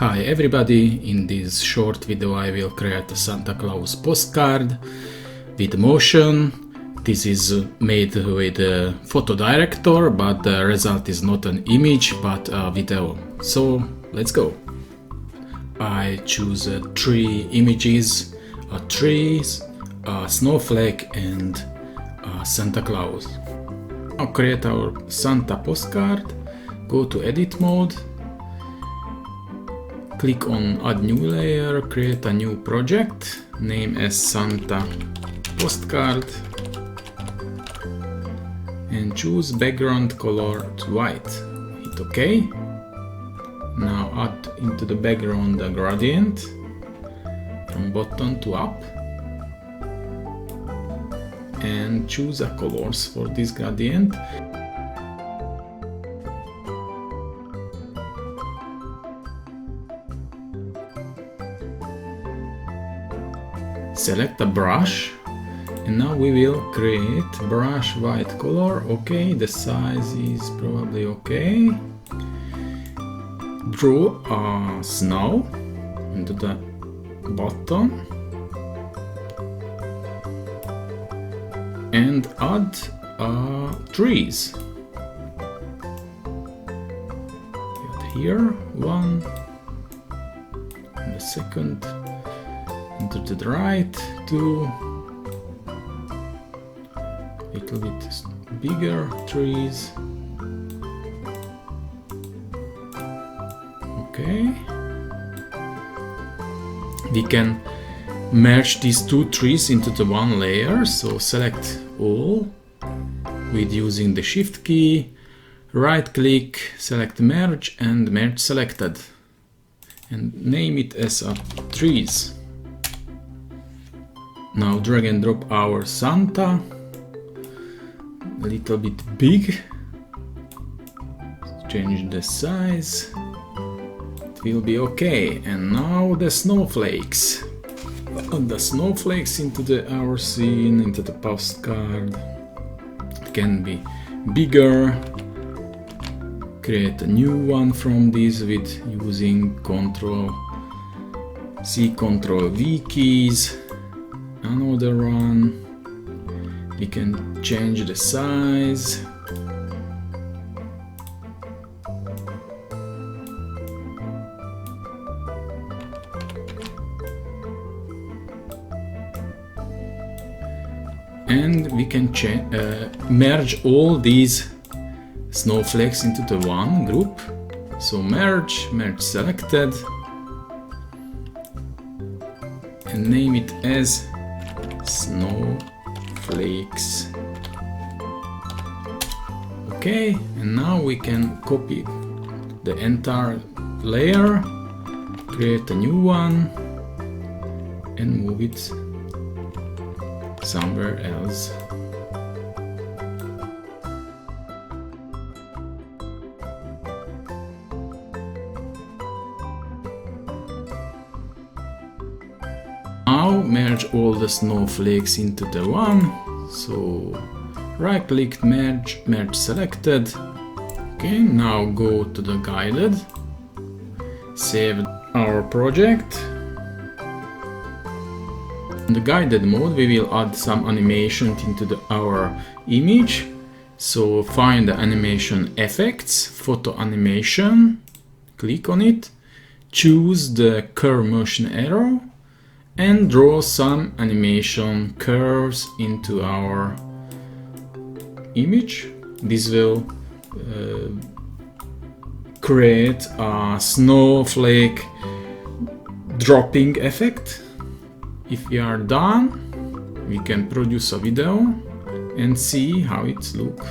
Hi everybody, in this short video I will create a Santa Claus postcard with motion. This is made with PhotoDirector, but the result is not an image but a video. So let's go. I choose three images, a tree, a snowflake and a Santa Claus. Now create our Santa postcard, go to edit mode, click on add new layer, create a new project, name as Santa postcard and choose background color to white. Hit OK. Now add into the background a gradient from bottom to up and choose a colors for this gradient. Select a brush and now we will create brush white color. Okay, the size is probably okay. Draw a snow into the bottom and add trees. Here one and the second. To the right, two little bit bigger trees. Okay, we can merge these two trees into the one layer, so select all with using the shift key, right click, select merge and merge selected and name it as a trees. Now drag and drop our Santa, a little bit big, change the size, it will be okay. And now the snowflakes. Add the snowflakes into our scene, into the postcard. It can be bigger. Create a new one from this with using Ctrl+C, Ctrl+V keys. Another one, we can change the size, and we can merge all these snowflakes into the one group. So merge selected and name it as snowflakes. Okay, and now we can copy the entire layer, create a new one and move it somewhere else. Now merge all the snowflakes into the one, so right click, merge selected. Okay, now go to the guided, save our project. In the guided mode we will add some animation into our image, so find the animation effects, photo animation, click on it, choose the curve motion arrow and draw some animation curves into our image. This will create a snowflake dropping effect. If we are done, we can produce a video and see how it looks.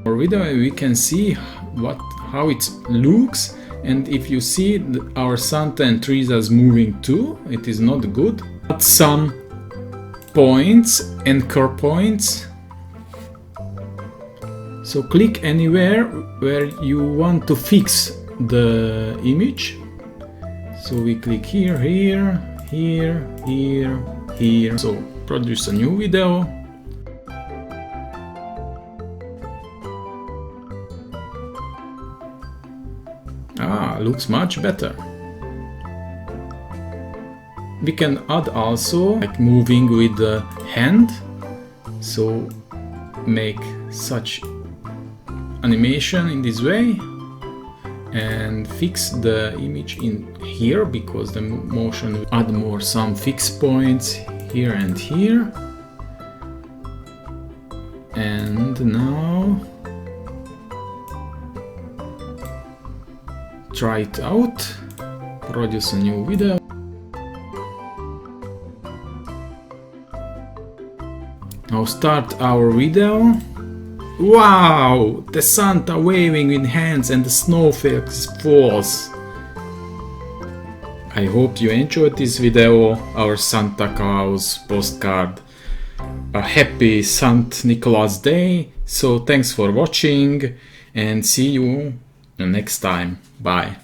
For video we can see how it looks, and if you see our Santa and trees as moving too, it is not good. But some points, anchor points. So click anywhere where you want to fix the image. So we click here, here, here, here, here. So produce a new video. Looks much better. We can add also like moving with the hand, so make such animation in this way and fix the image in here, because the motion will add more some fixed points here and here. And now try it out, produce a new video. Now start our video. Wow! The Santa waving with hands and the snowflakes falls. I hope you enjoyed this video, our Santa Claus postcard. A happy St. Nicholas Day. So thanks for watching and see you next time. Bye.